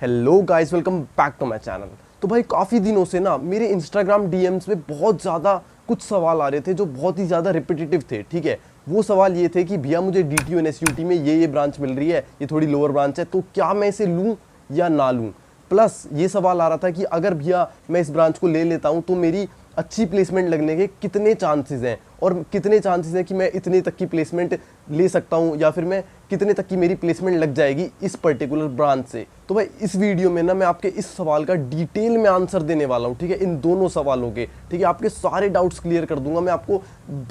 Hello guys, welcome back to my channel. तो भाई काफ़ी दिनों से ना मेरे इंस्टाग्राम डीएम्स में बहुत ज़्यादा कुछ सवाल आ रहे थे जो बहुत ही ज़्यादा रिपीटेटिव थे। ठीक है, वो सवाल ये थे कि भैया मुझे डीटीयू एनएसयूटी में ये ब्रांच मिल रही है, ये थोड़ी लोअर ब्रांच है, तो क्या मैं इसे लूँ या ना लूँ। प्लस ये सवाल आ रहा था कि अगर भैया मैं इस ब्रांच को ले लेता हूँ तो मेरी अच्छी प्लेसमेंट लगने के कितने चांसेस हैं और कितने चांसेस हैं कि मैं इतने तक की प्लेसमेंट ले सकता हूँ या फिर मैं कितने तक की मेरी प्लेसमेंट लग जाएगी इस पर्टिकुलर ब्रांच से। तो भाई इस वीडियो में ना मैं आपके इस सवाल का डिटेल में आंसर देने वाला हूँ। ठीक है, इन दोनों सवालों के, ठीक है, आपके सारे डाउट्स क्लियर कर दूंगा। मैं आपको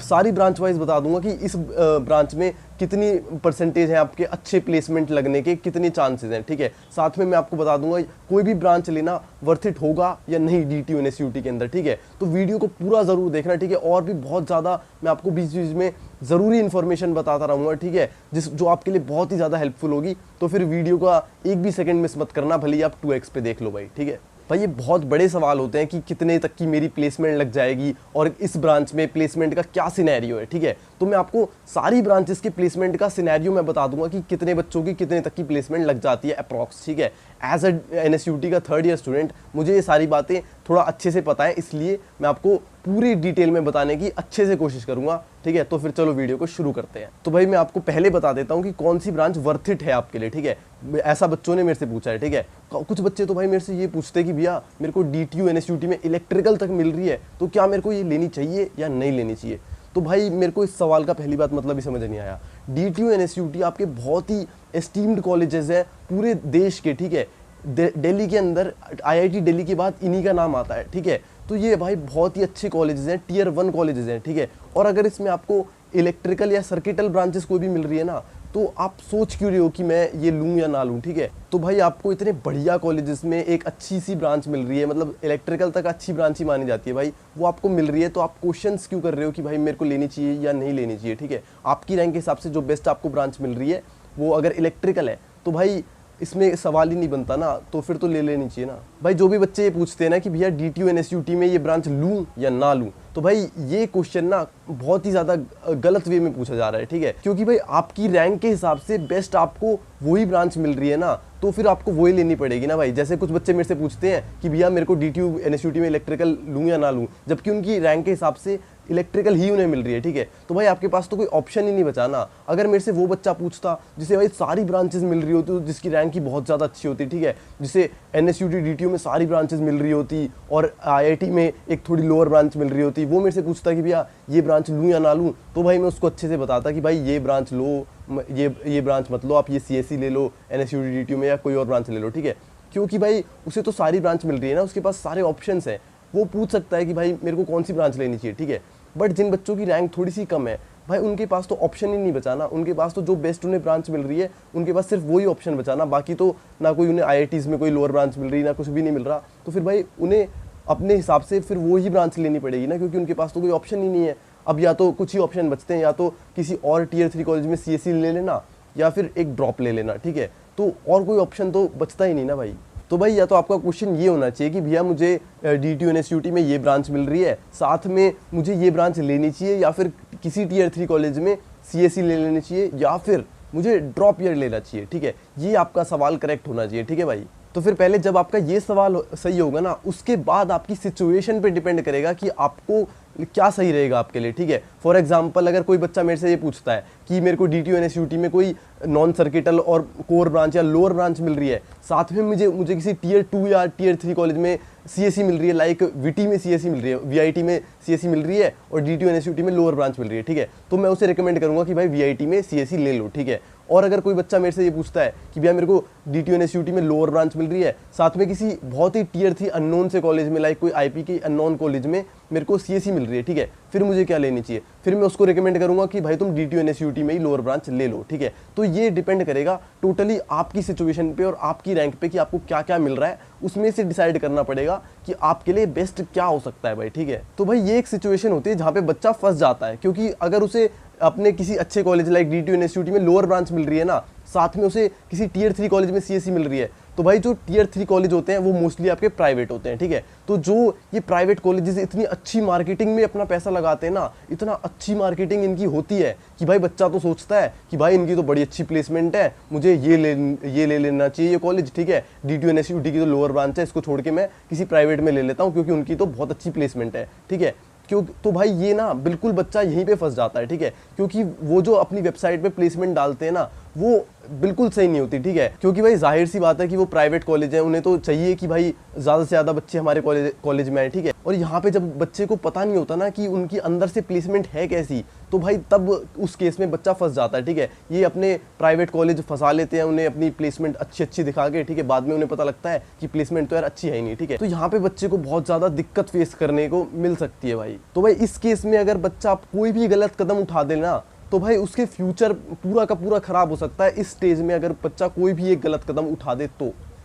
सारी ब्रांच वाइज बता दूंगा कि इस ब्रांच में कितनी परसेंटेज है आपके अच्छे प्लेसमेंट लगने के, कितने चांसेस हैं। ठीक है, साथ में मैं आपको बता दूंगा कोई भी ब्रांच लेना वर्थ इट होगा या नहीं डीटीयू एनएसयूटी के अंदर। ठीक है, तो वीडियो को पूरा जरूर देखना। ठीक है, और भी बहुत ज़्यादा मैं आपको बीच बीच में ज़रूरी इन्फॉर्मेशन बताता रहूँगा। ठीक है, जो आपके लिए बहुत ही ज़्यादा हेल्पफुल होगी। तो फिर वीडियो का एक भी सेकंड मिस मत करना, भले ही आप 2x पे देख लो भाई। ठीक है भाई, ये बहुत बड़े सवाल होते हैं कि कितने तक की मेरी प्लेसमेंट लग जाएगी और इस ब्रांच में प्लेसमेंट का क्या सिनेरियो है। ठीक है, तो मैं आपको सारी ब्रांचेस के प्लेसमेंट का सिनेरियो मैं बता दूंगा कि कितने बच्चों की कितने तक की प्लेसमेंट लग जाती है अप्रॉक्स। ठीक है, एज अ एनएसयूटी का 3rd ईयर स्टूडेंट मुझे ये सारी बातें थोड़ा अच्छे से पता है, इसलिए मैं आपको पूरी डिटेल में बताने की अच्छे से कोशिश करूंगा। ठीक है, तो फिर चलो वीडियो को शुरू करते हैं। तो भाई मैं आपको पहले बता देता हूँ कि कौन सी ब्रांच वर्थ इट है आपके लिए। ठीक है, ऐसा बच्चों ने मेरे से पूछा है। ठीक है, कुछ बच्चे तो भाई मेरे से ये पूछते हैं कि भैया मेरे को डीटीयू एनएसयूटी में इलेक्ट्रिकल तक मिल रही है, तो क्या मेरे को ये लेनी चाहिए या नहीं लेनी चाहिए। तो भाई मेरे को इस सवाल का पहली बात मतलब ही समझ नहीं आया। डीटीयू एनएसयूटी आपके बहुत ही एस्टीम्ड कॉलेजेस हैं पूरे देश के। ठीक है, दिल्ली के अंदर आईआईटी दिल्ली के बाद इन्हीं का नाम आता है। ठीक है, तो ये भाई बहुत ही अच्छे कॉलेजेस हैं, टियर 1 कॉलेजेस हैं। ठीक है, और अगर इसमें आपको इलेक्ट्रिकल या सर्किटल ब्रांचेस कोई भी मिल रही है ना, तो आप सोच क्यों रहे हो कि मैं ये लूँ या ना लूँ। ठीक है, तो भाई आपको इतने बढ़िया कॉलेजेस में एक अच्छी सी ब्रांच मिल रही है, मतलब इलेक्ट्रिकल तक अच्छी ब्रांच ही मानी जाती है भाई, वो आपको मिल रही है, तो आप क्वेश्चंस क्यों कर रहे हो कि भाई मेरे को लेनी चाहिए या नहीं लेनी चाहिए। ठीक है, आपकी रैंक के हिसाब से जो बेस्ट आपको ब्रांच मिल रही है वो अगर इलेक्ट्रिकल है तो भाई इसमें सवाल ही नहीं बनता ना, तो फिर तो ले लेनी चाहिए ना भाई। जो भी बच्चे ये पूछते हैं ना कि भैया डीटीयू एनएसयूटी में ये ब्रांच लूँ या ना लूँ, तो भाई ये क्वेश्चन ना बहुत ही ज़्यादा गलत वे में पूछा जा रहा है। ठीक है, क्योंकि भाई आपकी रैंक के हिसाब से बेस्ट आपको वही ब्रांच मिल रही है ना, तो फिर आपको वही लेनी पड़ेगी ना भाई। जैसे कुछ बच्चे मेरे से पूछते हैं कि भैया मेरे को डीटीयू एनएसयूटी में इलेक्ट्रिकल लूँ या ना लूँ, जबकि उनकी रैंक के हिसाब से इलेक्ट्रिकल ही उन्हें मिल रही है। ठीक है, तो भाई आपके पास तो कोई ऑप्शन ही नहीं बचा ना। अगर मेरे से वो बच्चा पूछता जिसे भाई सारी ब्रांचेस मिल रही होती, जिसकी रैंक ही बहुत ज़्यादा अच्छी होती, ठीक है, जिसे एनएसयूटी डीटीयू में सारी ब्रांचेस मिल रही होती और आईआईटी में एक थोड़ी लोअर ब्रांच मिल रही होती, वो मेरे से पूछता कि भैया ये ब्रांच लूँ या ना लूँ, तो भाई मैं उसको अच्छे से बताता कि भाई ये ब्रांच लो, ये ब्रांच मत लो, आप ये सीएससी ले लो एनएसयूटी डीटीयू में, या कोई और ब्रांच ले लो। ठीक है, क्योंकि भाई उसे तो सारी ब्रांच मिल रही है ना, उसके पास सारे ऑप्शंस हैं, वो पूछ सकता है कि भाई मेरे को कौन सी ब्रांच लेनी चाहिए। ठीक है, बट जिन बच्चों की रैंक थोड़ी सी कम है भाई, उनके पास तो ऑप्शन ही नहीं बचा ना। उनके पास तो जो बेस्ट उन्हें ब्रांच मिल रही है, उनके पास सिर्फ वही ऑप्शन बचा ना, बाकी तो ना कोई उन्हें आईआईटीज़ में कोई लोअर ब्रांच मिल रही, ना कुछ भी नहीं मिल रहा। तो फिर भाई उन्हें अपने हिसाब से फिर वो ही ब्रांच लेनी पड़ेगी ना, क्योंकि उनके पास तो कोई ऑप्शन ही नहीं है। अब या तो कुछ ही ऑप्शन बचते हैं, या तो किसी और टियर 3 कॉलेज में सीएससी ले लेना, या फिर एक ड्रॉप ले लेना। ठीक है, तो और कोई ऑप्शन तो बचता ही नहीं ना भाई। तो भाई या तो आपका क्वेश्चन ये होना चाहिए कि भैया मुझे डीटीयू एनएसयूटी में ये ब्रांच मिल रही है, साथ में मुझे ये ब्रांच लेनी चाहिए, या फिर किसी टियर 3 कॉलेज में सीएससी ले लेनी चाहिए, या फिर मुझे ड्रॉप ईयर लेना चाहिए। ठीक है, ये आपका सवाल करेक्ट होना चाहिए। ठीक है भाई, तो फिर पहले जब आपका ये सवाल सही होगा ना, उसके बाद आपकी सिचुएशन पे डिपेंड करेगा कि आपको क्या सही रहेगा आपके लिए। ठीक है, फॉर एग्जांपल अगर कोई बच्चा मेरे से ये पूछता है कि मेरे को डीटीयू एनएसयूटी में कोई नॉन सर्किटल और कोर ब्रांच या लोअर ब्रांच मिल रही है, साथ में मुझे किसी टियर 2 या टियर 3 कॉलेज में सीएससी मिल रही है, लाइक वीटी में सीएससी मिल रही है, वीआईटी में सीएससी मिल रही है, और डीटीयू एनएसयूटी में लोअर ब्रांच मिल रही है। ठीक है, तो मैं उसे रिकमेंड करूंगा कि भाई वीआईटी में सीएससी ले लो। ठीक है, और अगर कोई बच्चा मेरे से ये पूछता है कि भैया मेरे को डीटीयू एनएसयूटी में लोअर ब्रांच मिल रही है, साथ में किसी बहुत ही टियर 3 अननोन से कॉलेज में, लाइक कोई आईपी के अननोन कॉलेज में मेरे को सीएससी मिल रही है, ठीक है, फिर मुझे क्या लेनी चाहिए। फिर मैं उसको रिकमेंड करूंगा कि भाई तुम डीटीयू एनएसयूटी में ही लोअर ब्रांच ले लो। ठीक है, तो ये डिपेंड करेगा टोटली आपकी सिचुएशन पे और आपकी रैंक पे कि आपको क्या क्या मिल रहा है, उसमें से डिसाइड करना पड़ेगा कि आपके लिए बेस्ट क्या हो सकता है भाई। ठीक है, तो भाई ये एक सिचुएशन होती है जहाँ पे बच्चा फंस जाता है, क्योंकि अगर उसे अपने किसी अच्छे कॉलेज लाइक डीटीयू एनएसयूटी में लोअर ब्रांच मिल रही है ना, साथ में उसे किसी टियर 3 कॉलेज में सीएससी मिल रही है, तो भाई जो टियर 3 कॉलेज होते हैं वो मोस्टली आपके प्राइवेट होते हैं, ठीक है। तो जो ये प्राइवेट कॉलेजेस इतनी अच्छी मार्केटिंग में अपना पैसा लगाते हैं ना, इतना अच्छी मार्केटिंग इनकी होती है कि भाई बच्चा तो सोचता है कि भाई इनकी तो बड़ी अच्छी प्लेसमेंट है, मुझे ये ले लेना चाहिए ये कॉलेज, ठीक है। DTU-NSUT की तो लोअर ब्रांच है, इसको छोड़ के मैं किसी प्राइवेट में ले लेता हूँ क्योंकि उनकी तो बहुत अच्छी प्लेसमेंट है, ठीक है। क्यों? तो भाई ये ना बिल्कुल बच्चा यहीं पे फंस जाता है, ठीक है। क्योंकि वो जो अपनी वेबसाइट पे प्लेसमेंट डालते हैं ना, वो बिल्कुल सही नहीं होती, ठीक है। क्योंकि भाई जाहिर सी बात है कि वो प्राइवेट कॉलेज है, उन्हें तो चाहिए कि भाई ज़्यादा से ज़्यादा बच्चे हमारे कॉलेज में आए, ठीक है। और यहाँ पे जब बच्चे को पता नहीं होता ना कि उनकी अंदर से प्लेसमेंट है कैसी, तो भाई तब उस केस में बच्चा फंस जाता है, ठीक है। ये अपने प्राइवेट कॉलेज फंसा लेते हैं उन्हें अपनी प्लेसमेंट अच्छी दिखा के, ठीक है। बाद में उन्हें पता लगता है कि प्लेसमेंट तो यार अच्छी है ही नहीं, ठीक है। तो यहाँ पे बच्चे को बहुत ज़्यादा दिक्कत फेस करने को मिल सकती है भाई। तो भाई इस केस में अगर बच्चा कोई भी गलत कदम उठा दे ना, तो भाई उसके फ्यूचर पूरा का पूरा खराब हो सकता है। इस स्टेज में अगर बच्चा कोई भी एक गलत कदम उठा दे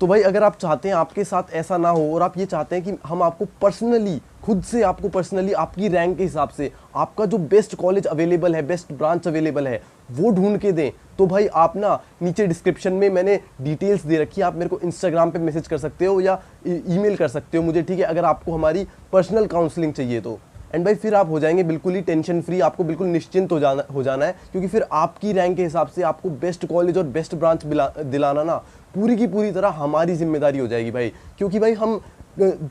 तो भाई अगर आप चाहते हैं आपके साथ ऐसा ना हो और आप ये चाहते हैं कि हम आपको पर्सनली खुद से आपको पर्सनली आपकी रैंक के हिसाब से आपका जो बेस्ट कॉलेज अवेलेबल है, बेस्ट ब्रांच अवेलेबल है, वो ढूंढ के दें, तो भाई आप ना नीचे डिस्क्रिप्शन में मैंने डिटेल्स दे रखी है, आप मेरे को इंस्टाग्राम पे मैसेज कर सकते हो या ईमेल कर सकते हो मुझे, ठीक है। अगर आपको हमारी पर्सनल काउंसलिंग चाहिए तो एंड भाई फिर आप हो जाएंगे बिल्कुल ही टेंशन फ्री, आपको बिल्कुल निश्चिंत हो जाना है, क्योंकि फिर आपकी रैंक के हिसाब से आपको बेस्ट कॉलेज और बेस्ट ब्रांच दिलाना ना पूरी की पूरी तरह हमारी जिम्मेदारी हो जाएगी भाई। क्योंकि भाई हम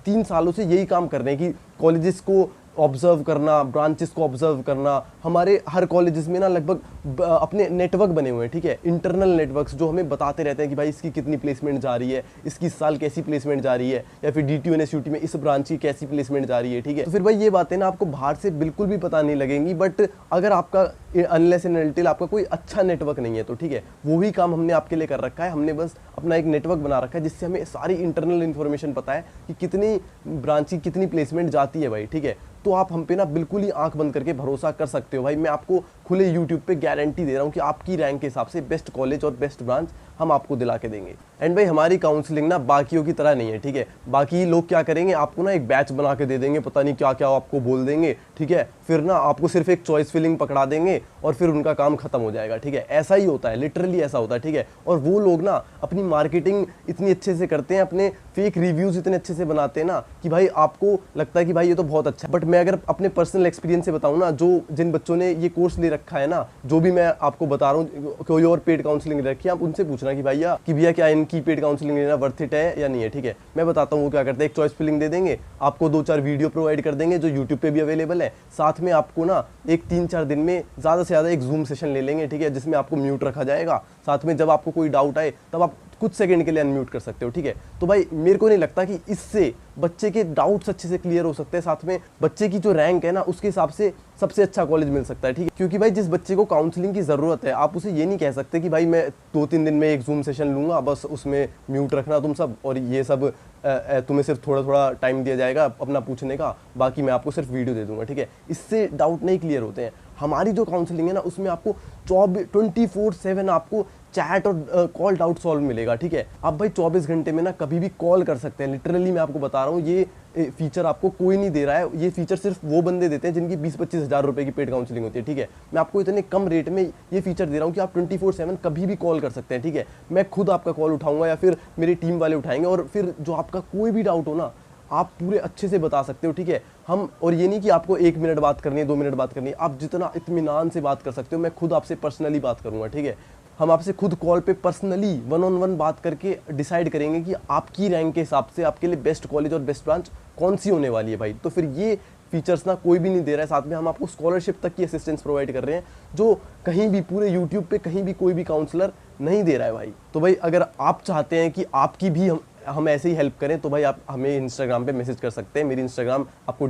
3 सालों से यही काम कर रहे हैं कि कॉलेजेस को ऑब्जर्व करना, ब्रांचेस को ऑब्जर्व करना। हमारे हर कॉलेजेस में ना लगभग अपने नेटवर्क बने हुए हैं, ठीक है, इंटरनल नेटवर्क्स जो हमें बताते रहते हैं कि भाई इसकी कितनी प्लेसमेंट जा रही है, इसकी इस साल कैसी प्लेसमेंट जा रही है, या फिर DTU-NSUT में इस ब्रांच की कैसी प्लेसमेंट जा रही है, ठीक है। तो फिर भाई ये बातें ना आपको बाहर से बिल्कुल भी पता नहीं लगेंगी, बट अगर आपका अनलेस एंड अनटिल आपका कोई अच्छा नेटवर्क नहीं है तो ठीक है, वो भी काम हमने आपके लिए कर रखा है। हमने बस अपना एक नेटवर्क बना रखा है जिससे हमें सारी इंटरनल इन्फॉर्मेशन पता है कि कितनी ब्रांच की कितनी प्लेसमेंट जाती है भाई, ठीक है। तो आप हम पे ना बिल्कुल ही आंख बंद करके भरोसा कर सकते हो भाई। मैं आपको खुले यूट्यूब पे गारंटी दे रहा हूँ कि आपकी रैंक के हिसाब से बेस्ट कॉलेज और बेस्ट ब्रांच हम आपको दिला के देंगे। एंड भाई हमारी काउंसलिंग ना बाकियों की तरह नहीं है, ठीक है। बाकी लोग क्या करेंगे, आपको ना एक बैच बना के दे देंगे, पता नहीं क्या क्या आपको बोल देंगे, ठीक है। फिर ना आपको सिर्फ एक चॉइस फिलिंग पकड़ा देंगे और फिर उनका काम खत्म हो जाएगा, ठीक है। ऐसा ही होता है, लिटरली ऐसा होता है, ठीक है। और वो लोग ना अपनी मार्केटिंग इतनी अच्छे से करते हैं, अपने फेक रिव्यूज इतने अच्छे से बनाते हैं ना कि भाई आपको लगता है कि भाई ये तो बहुत अच्छा है। बट मैं अगर अपने पर्सनल एक्सपीरियंस से बताऊं ना, जो जिन बच्चों ने ये कोर्स ले रखा है ना, जो भी मैं आपको बता रहा हूँ, कोई और पेड काउंसलिंग रखी है, आप उनसे पूछना कि भैया क्या इनकी पेड काउंसलिंग लेना वर्थ इट है या नहीं है, ठीक है। मैं बताता हूँ वो क्या करते हैं, एक चॉइस फिलिंग दे देंगे, आपको 2-4 वीडियो प्रोवाइड कर देंगे जो यूट्यूब पे भी अवेलेबल है, साथ में आपको ना एक 3-4 दिन में ज़्यादा से ज़्यादा एक जूम सेशन ले लेंगे, ठीक है, जिसमें आपको म्यूट रखा जाएगा। साथ में जब आपको कोई डाउट आए तब आप कुछ सेकंड के लिए अनम्यूट कर सकते हो, ठीक है। तो भाई मेरे को नहीं लगता कि इससे बच्चे के डाउट्स अच्छे से क्लियर हो सकते हैं, साथ में बच्चे की जो रैंक है ना उसके हिसाब से सबसे अच्छा कॉलेज मिल सकता है, ठीक है। क्योंकि भाई जिस बच्चे को काउंसलिंग की ज़रूरत है, आप उसे ये नहीं कह सकते कि भाई मैं 2-3 दिन में एक जूम सेशन लूँगा, बस उसमें म्यूट रखना तुम सब, और ये सब तुम्हें सिर्फ थोड़ा थोड़ा टाइम दिया जाएगा अपना पूछने का, बाकी मैं आपको सिर्फ वीडियो दे दूंगा, ठीक है। इससे डाउट नहीं क्लियर होते हैं। हमारी जो काउंसलिंग है ना उसमें आपको 24/7 आपको चैट और कॉल डाउट सॉल्व मिलेगा, ठीक है। आप भाई 24 घंटे में ना कभी भी कॉल कर सकते हैं, लिटरली मैं आपको बता रहा हूँ। ये फीचर आपको कोई नहीं दे रहा है, ये फीचर सिर्फ वो बंदे देते हैं जिनकी 20-25 हज़ार रुपए की पेड काउंसलिंग होती है, ठीक है। मैं आपको इतने कम रेट में ये फीचर दे रहा हूँ कि आप 24/7 कभी भी कॉल कर सकते हैं, ठीक है। मैं खुद आपका कॉल उठाऊंगा या फिर मेरी टीम वाले उठाएंगे, और फिर जो आपका कोई भी डाउट हो ना आप पूरे अच्छे से बता सकते हो, ठीक है। हम, और ये नहीं कि आपको 1 मिनट बात करनी है, 2 मिनट बात करनी है, आप जितना इत्मीनान से बात कर सकते हो। मैं खुद आपसे पर्सनली बात करूंगा, ठीक है। हम आपसे खुद कॉल पे पर्सनली 1-on-1 बात करके डिसाइड करेंगे कि आपकी रैंक के हिसाब से आपके लिए बेस्ट कॉलेज और बेस्ट ब्रांच कौन सी होने वाली है भाई। तो फिर ये फीचर्स ना कोई भी नहीं दे रहा है। साथ में हम आपको स्कॉलरशिप तक की असिस्टेंस प्रोवाइड कर रहे हैं, जो कहीं भी पूरे यूट्यूब पे कहीं भी कोई भी काउंसलर नहीं दे रहा है भाई। तो भाई अगर आप चाहते हैं कि आपकी भी हम ऐसे ही हेल्प करें, तो भाई आप हमें इंस्टाग्राम पे मैसेज कर सकते हैं। मेरी इंस्टाग्राम आपको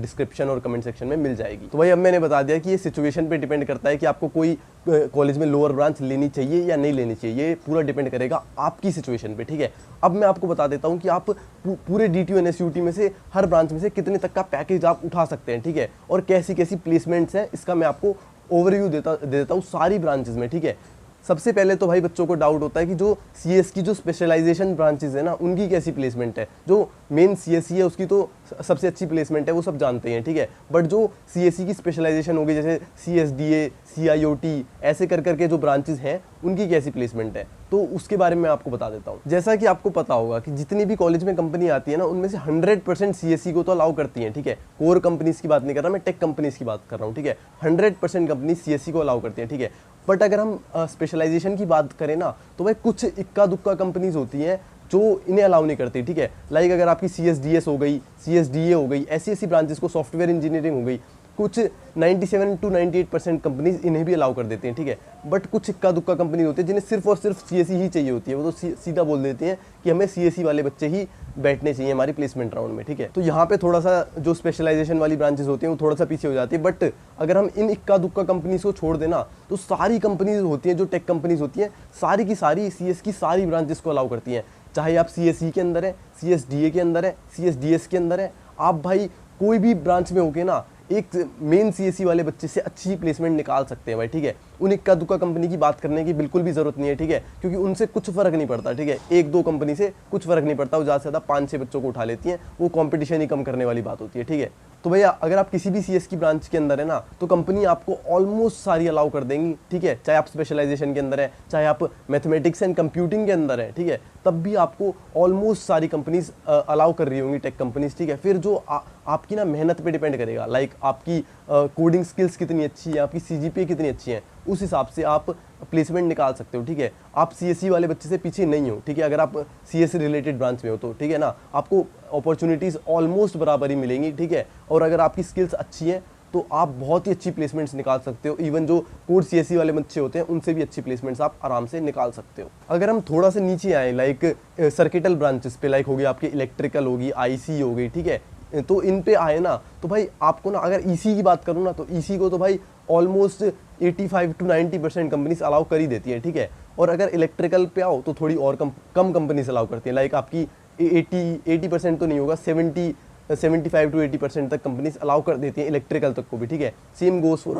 डिस्क्रिप्शन और कमेंट सेक्शन में मिल जाएगी। तो भाई अब मैंने बता दिया कि ये सिचुएशन पे डिपेंड करता है कि आपको कोई कॉलेज में लोअर ब्रांच लेनी चाहिए या नहीं लेनी चाहिए। ये पूरा डिपेंड करेगा आपकी सिचुएशन पे, ठीक है। अब मैं आपको बता देता हूँ कि आप पूरे DTU-NSUT में से हर ब्रांच में से कितने तक का पैकेज आप उठा सकते हैं, ठीक है, और कैसी कैसी प्लेसमेंट्स हैं, इसका मैं आपको ओवरव्यू दे देता हूँ सारी ब्रांचेज में, ठीक है। सबसे पहले तो भाई बच्चों को डाउट होता है कि जो CS की जो स्पेशलाइजेशन ब्रांचेज है ना उनकी कैसी प्लेसमेंट है। जो मेन CSE है उसकी तो सबसे अच्छी प्लेसमेंट है, वो सब जानते हैं, ठीक है। बट जो CSE की स्पेशलाइजेशन होगी, जैसे CSDA, CIOT, ऐसे कर करके जो ब्रांचेज हैं उनकी कैसी प्लेसमेंट है, तो उसके बारे में आपको बता देता हूँ। जैसा कि आपको पता होगा कि जितनी भी कॉलेज में कंपनी आती है ना, उनमें से 100% सीएससी को तो अलाउ करती हैं, ठीक है। कोर कंपनीज की बात नहीं कर रहा मैं, टेक कंपनीज की बात कर रहा हूँ, ठीक है। 100% कंपनी सीएससी को अलाउ करती हैं, ठीक है। बट अगर हम स्पेशलाइजेशन की बात करें ना, तो भाई कुछ इक्का दुक्का कंपनीज होती हैं जो इन्हें अलाउ नहीं करती, ठीक है। लाइक अगर आपकी CSDS हो गई, CSDA हो गई, ऐसी ब्रांचेस को, सॉफ्टवेयर इंजीनियरिंग हो गई, कुछ 97 to 98% कंपनीज इन्हें भी अलाउ कर देती हैं, ठीक है। बट कुछ इक्का दुक्का कंपनी होती है जिन्हें सिर्फ और सिर्फ सीएससी ही चाहिए होती है। वो तो सीधा बोल देते हैं कि हमें सीएससी वाले बच्चे ही बैठने चाहिए हमारी प्लेसमेंट राउंड में, ठीक है। तो यहाँ पे थोड़ा सा जो स्पेशलाइजेशन वाली ब्रांचेस होती हैं वो थोड़ा सा पीछे हो जाती है। बट अगर हम इन इक्का दुक्का कंपनीज को छोड़ देना, तो सारी कंपनीज होती हैं जो टेक कंपनीज होती हैं, सारी की सारी सीएस की सारी ब्रांचेस को अलाउ करती हैं। चाहे आप CSE के अंदर है, CSDA के अंदर है, CSDS के अंदर है, आप भाई कोई भी ब्रांच में होके ना एक मेन CSE वाले बच्चे से अच्छी प्लेसमेंट निकाल सकते हैं भाई, ठीक है। उन इक्का दुक्का कंपनी की बात करने की बिल्कुल भी जरूरत नहीं है, ठीक है, क्योंकि उनसे कुछ फर्क नहीं पड़ता, ठीक है। एक दो कंपनी से कुछ फर्क नहीं पड़ता, वो ज़्यादा से ज़्यादा 5-6 बच्चों को उठा लेती हैं, वो कंपटीशन ही कम करने वाली बात होती है, ठीक है। तो भैया अगर आप किसी भी CS की ब्रांच के अंदर है ना, तो कंपनी आपको ऑलमोस्ट सारी अलाउ कर देंगी, ठीक है। चाहे आप स्पेशलाइजेशन के अंदर है, चाहे आप मैथमेटिक्स एंड कंप्यूटिंग के अंदर है, ठीक है, तब भी आपको ऑलमोस्ट सारी कंपनीज अलाउ कर रही होंगी, टेक कंपनीज, ठीक है। फिर जो आपकी ना मेहनत पे डिपेंड करेगा, लाइक आपकी कोडिंग स्किल्स कितनी अच्छी है, आपकी CGPA कितनी अच्छी है, उस हिसाब से आप प्लेसमेंट निकाल सकते हो, ठीक है। आप CSE वाले बच्चे से पीछे नहीं हो, ठीक है। अगर आप CS रिलेटेड ब्रांच में हो तो, ठीक है ना, आपको अपॉर्चुनिटीज़ ऑलमोस्ट बराबर ही मिलेंगी, ठीक है। और अगर आपकी स्किल्स अच्छी हैं तो आप बहुत ही अच्छी प्लेसमेंट्स निकाल सकते हो। इवन जो कोर CSE वाले बच्चे होते हैं उनसे भी अच्छी प्लेसमेंट्स आप आराम से निकाल सकते हो। अगर हम थोड़ा सा नीचे आए, लाइक सर्किटल ब्रांचेस पे, लाइक हो गई आपकी इलेक्ट्रिकल होगी, IC हो गई, ठीक है, तो इन पे आए ना, तो भाई आपको ना, अगर EC की बात करूँ ना, तो EC को तो भाई ऑलमोस्ट 85 to 90% कंपनीज अलाउ कर ही देती है, ठीक है। और अगर इलेक्ट्रिकल पे आओ तो थोड़ी और कम कंपनीज अलाउ करती है, लाइक आपकी 80% तो नहीं होगा, 75 to 80% तक कंपनीज अलाउ कर देती हैं इलेक्ट्रिकल तक को भी, ठीक है। सेम गोस फॉर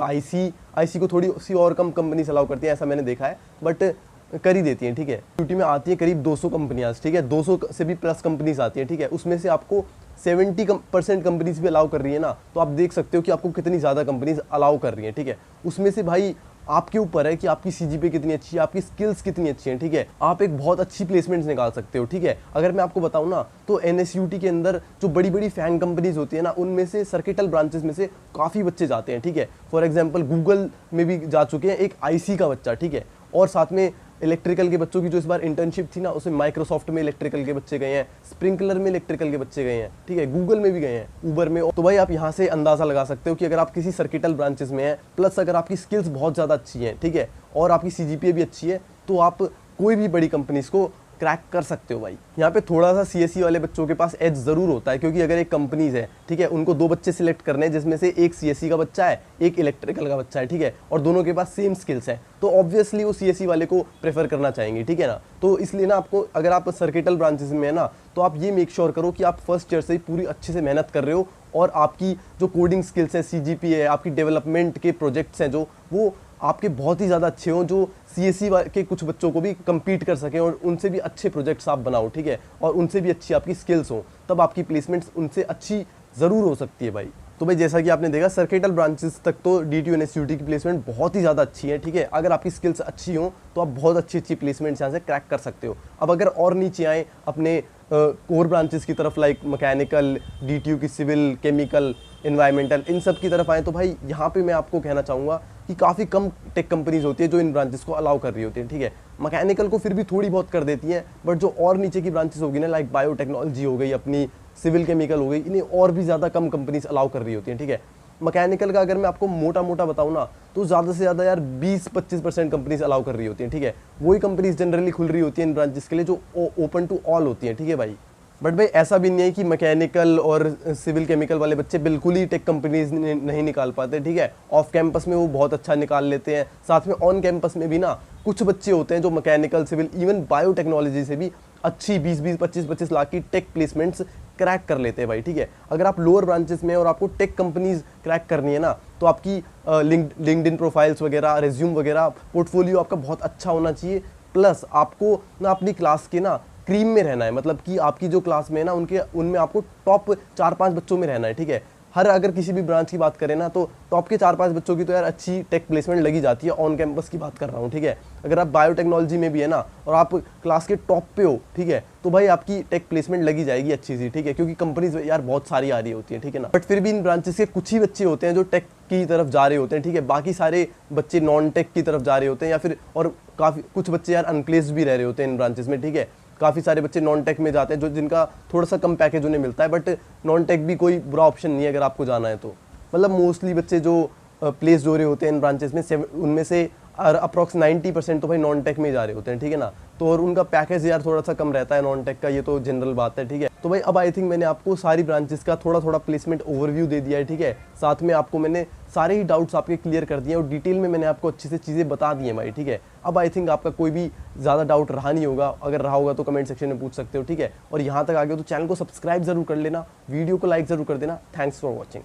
IC को थोड़ी सी और कम कंपनीज अलाउ करती हैं, ऐसा मैंने देखा है, बट कर ही देती हैं, ठीक है। ड्यूटी में आती है करीब 200 कंपनियाँ, ठीक है, 200 से भी प्लस कंपनीज आती हैं, ठीक है। उसमें से आपको 70% कंपनीज भी अलाउ कर रही है ना, तो आप देख सकते हो कि आपको कितनी ज़्यादा कंपनीज अलाउ कर रही हैं, ठीक है। उसमें से भाई आपके ऊपर है कि आपकी CGPA कितनी अच्छी है, आपकी स्किल्स कितनी अच्छी हैं, ठीक है। आप एक बहुत अच्छी प्लेसमेंट्स निकाल सकते हो, ठीक है। अगर मैं आपको बताऊं ना, तो NSUT के अंदर जो बड़ी बड़ी फैंग कंपनीज होती है ना, उनमें से सर्किटल ब्रांचेस में से काफ़ी बच्चे जाते हैं, ठीक है। फॉर एग्जाम्पल गूगल में भी जा चुके हैं एक IC का बच्चा, ठीक है। और साथ में इलेक्ट्रिकल के बच्चों की जो इस बार इंटर्नशिप थी ना, उसमें माइक्रोसॉफ्ट में इलेक्ट्रिकल के बच्चे गए हैं, स्प्रिंकलर में इलेक्ट्रिकल के बच्चे गए हैं, ठीक है, गूगल में भी गए हैं, उबर में। तो भाई आप यहाँ से अंदाज़ा लगा सकते हो कि अगर आप किसी सर्किटल ब्रांचेस में हैं, प्लस अगर आपकी स्किल्स बहुत ज़्यादा अच्छी हैं, ठीक है, और आपकी CGPA भी अच्छी है, तो आप कोई भी बड़ी कंपनीज को क्रैक कर सकते हो भाई। यहाँ पे थोड़ा सा CSE वाले बच्चों के पास एज ज़रूर होता है, क्योंकि अगर एक कंपनीज है, ठीक है, उनको 2 बच्चे सिलेक्ट करने हैं, जिसमें से एक CSE का बच्चा है, एक इलेक्ट्रिकल का बच्चा है, ठीक है, और दोनों के पास सेम स्किल्स हैं, तो ऑब्वियसली वो CSE वाले को प्रेफर करना चाहेंगे, ठीक है ना। तो इसलिए ना आपको, अगर आप सर्किटल ब्रांचेस में है ना, तो आप ये मेक श्योर करो कि आप फर्स्ट ईयर से ही पूरी अच्छे से मेहनत कर रहे हो, और आपकी जो कोडिंग स्किल्स है, CGPA है, आपकी डेवलपमेंट के प्रोजेक्ट्स हैं जो, वो आपके बहुत ही ज़्यादा अच्छे हों, जो CSE के कुछ बच्चों को भी कम्पीट कर सकें, और उनसे भी अच्छे प्रोजेक्ट्स आप बनाओ, ठीक है, और उनसे भी अच्छी आपकी स्किल्स हों, तब आपकी प्लेसमेंट्स उनसे अच्छी ज़रूर हो सकती है भाई। तो भाई जैसा कि आपने देखा, सर्किटल ब्रांचेस तक तो DTU NSUT की प्लेसमेंट बहुत ही ज़्यादा अच्छी है, ठीक है। अगर आपकी स्किल्स अच्छी हों तो आप बहुत अच्छी प्लेसमेंट्स यहाँ से क्रैक कर सकते हो। अब अगर और नीचे आए अपने कोर ब्रांचेस की तरफ, लाइक मैकेनिकल, DTU की सिविल, केमिकल, एनवायरमेंटल, इन सब की तरफ आए, तो भाई यहाँ पे मैं आपको कहना चाहूँगा कि काफ़ी कम टेक कंपनीज होती है जो इन ब्रांचेस को अलाउ कर रही होती है, ठीक है। मैकेनिकल को फिर भी थोड़ी बहुत कर देती हैं, बट जो और नीचे की ब्रांचेस होगी ना, लाइक बायोटेक्नोलॉजी हो गई, अपनी सिविल केमिकल हो गई, इन्हें और भी ज़्यादा कम कंपनीज अलाउ कर रही होती हैं, ठीक है। मैकेनिकल का अगर मैं आपको मोटा मोटा बताऊँ ना, तो ज़्यादा से ज़्यादा यार 20-25% कंपनीज अलाउ कर रही होती हैं, ठीक है। वही कंपनीज जनरली खुल रही होती हैं इन ब्रांचेस के लिए जो ओपन टू ऑल होती हैं, ठीक है भाई। बट भाई ऐसा भी नहीं है कि मैकेनिकल और सिविल केमिकल वाले बच्चे बिल्कुल ही टेक कंपनीज नहीं निकाल पाते, ठीक है। ऑफ कैंपस में वो बहुत अच्छा निकाल लेते हैं, साथ में ऑन कैंपस में भी ना कुछ बच्चे होते हैं जो मैकेनिकल, सिविल, इवन बायोटेक्नोलॉजी से भी अच्छी 20-20, 25-25 लाख की टेक प्लेसमेंट्स क्रैक कर लेते हैं भाई, ठीक है। अगर आप लोअर ब्रांचेस में और आपको टेक कंपनीज क्रैक करनी है ना, तो आपकी लिंक्डइन प्रोफाइल्स वगैरह, रेज्यूम वगैरह, पोर्टफोलियो आपका बहुत अच्छा होना चाहिए। प्लस आपको ना अपनी क्लास के ना क्रीम में रहना है, मतलब कि आपकी जो क्लास में है ना, उनमें आपको टॉप 4-5 बच्चों में रहना है, ठीक है। हर अगर किसी भी ब्रांच की बात करें ना तो टॉप के 4-5 बच्चों की तो यार अच्छी टेक प्लेसमेंट लगी जाती है, ऑन कैंपस की बात कर रहा हूँ, ठीक है। अगर आप बायोटेक्नोलॉजी में भी है ना और आप क्लास के टॉप पे हो, ठीक है, तो भाई आपकी टेक प्लेसमेंट लगी जाएगी अच्छी सी, ठीक है, क्योंकि कंपनीज यार बहुत सारी आ रही होती है, ठीक है ना। बट फिर भी इन ब्रांचेस के कुछ ही बच्चे होते हैं जो टेक की तरफ जा रहे होते हैं, ठीक है, बाकी सारे बच्चे नॉन टेक की तरफ जा रहे होते हैं, या फिर और काफ़ी कुछ बच्चे यार अनप्लेस्ड भी रह रहे होते हैं इन ब्रांचेस में, ठीक है। काफ़ी सारे बच्चे नॉन टेक में जाते हैं जो जिनका थोड़ा सा कम पैकेज उन्हें मिलता है, बट नॉन टेक भी कोई बुरा ऑप्शन नहीं है अगर आपको जाना है तो। मतलब मोस्टली बच्चे जो प्लेस हो रहे होते हैं इन ब्रांचेस में, उनमें से अप्रॉक्स 90% तो भाई नॉन टेक में जा रहे होते हैं, ठीक है ना। तो और उनका पैकेज यार थोड़ा सा कम रहता है नॉन टेक का, ये तो जनरल बात है, ठीक है। तो भाई अब आई थिंक मैंने आपको सारी ब्रांचेस का थोड़ा थोड़ा प्लेसमेंट ओवरव्यू दे दिया है, ठीक है। साथ में आपको मैंने सारे ही डाउट्स आपके क्लियर कर दिए और डिटेल में मैंने आपको अच्छे से चीज़ें बता दी हैं भाई, ठीक है। अब आई थिंक आपका कोई भी ज़्यादा डाउट रहा नहीं होगा, अगर रहा होगा तो कमेंट सेक्शन में पूछ सकते हो, ठीक है। और यहाँ तक आ गए तो चैनल को सब्सक्राइब जरूर कर लेना, वीडियो को लाइक जरूर कर देना। Thanks for watching.